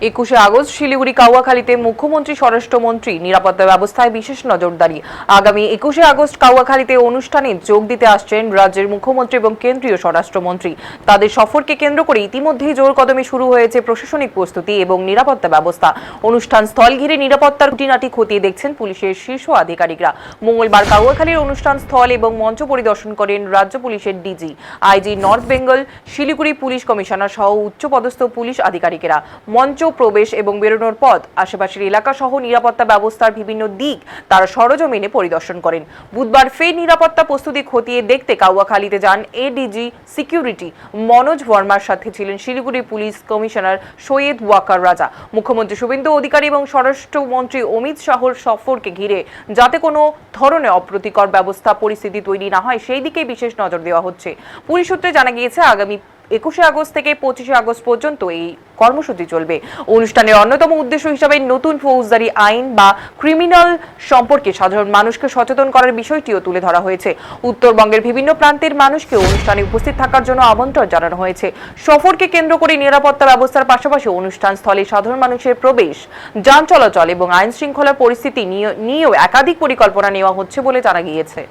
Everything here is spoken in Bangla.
21শে আগস্ট শিলিগুড়ি কাউয়াখালীতে মুখ্যমন্ত্রী স্বরাষ্ট্রমন্ত্রী নিরাপত্তা ব্যবস্থায় বিশেষ নজরদারি। আগামী 21শে আগস্ট কাউয়াখালীতে অনুষ্ঠানে যোগ দিতে আসছেন রাজ্যের মুখ্যমন্ত্রী এবং কেন্দ্রীয় স্বরাষ্ট্রমন্ত্রী। তাদের সফরকে কেন্দ্র করে ইতিমধ্যেই জোর কদমে শুরু হয়েছে প্রশাসনিক প্রস্তুতি এবং নিরাপত্তা ব্যবস্থা। অনুষ্ঠান স্থল ঘিরে নিরাপত্তার খুঁটিনাটি খতিয়ে দেখছেন পুলিশের শীর্ষ আধিকারিকরা। মঙ্গলবার কাউয়াখালীর অনুষ্ঠান স্থল এবং মঞ্চ পরিদর্শন করেন রাজ্য পুলিশের DG, IG north Bengal, Siliguri police commissioner সহ উচ্চপদস্থ পুলিশ আধিকারিকেরা। মঞ্চ প্রবেশ এবং বেরোনোর পথ, আশেপাশের এলাকা সহ নিরাপত্তা ব্যবস্থার বিভিন্ন দিক তারা সরজমিনে পরিদর্শন করেন। বুধবার ফের নিরাপত্তা প্রস্তুতি খতিয়ে দেখতে কাউয়াখালীতে যান এডিজি সিকিউরিটি মনোজ ভার্মার সাথে ছিলেন শিলিগুড়ি পুলিশ কমিশনার সৈয়দ ওয়াকার রাজা। মুখ্যমন্ত্রী শুভেন্দু অধিকারী এবং স্বরাষ্ট্রমন্ত্রী অমিত শাহর সফরকে ঘিরে যাতে কোনো ধরনের অপ্রীতিকর ব্যবস্থা পরিস্থিতি তৈরি না হয় সেই দিকে বিশেষ নজর দেওয়া হচ্ছে। পুলিশ সূত্রে জানা গিয়েছে আগামী 21শে আগস্ট থেকে 25শে আগস্ট পর্যন্ত এই কর্মসূচি চলবে। অনুষ্ঠানের অন্যতম উদ্দেশ্য হিসাবে নতুন ফৌজদারি আইন বা ক্রিমিনাল সম্পর্কে সাধারণ মানুষকে সচেতন করার বিষয়টিও তুলে ধরা হয়েছে। উত্তরবঙ্গের বিভিন্ন প্রান্তের মানুষকে অনুষ্ঠানে উপস্থিত থাকার জন্য আমন্ত্রণ জানানো হয়েছে। সফরকে কেন্দ্র করে নিরাপত্তা ব্যবস্থার পাশাপাশি অনুষ্ঠান স্থলে সাধারণ মানুষের প্রবেশ, যান চলাচল এবং আইন শৃঙ্খলার পরিস্থিতি নিয়েও একাধিক পরিকল্পনা নেওয়া হচ্ছে বলে জানা গিয়েছে।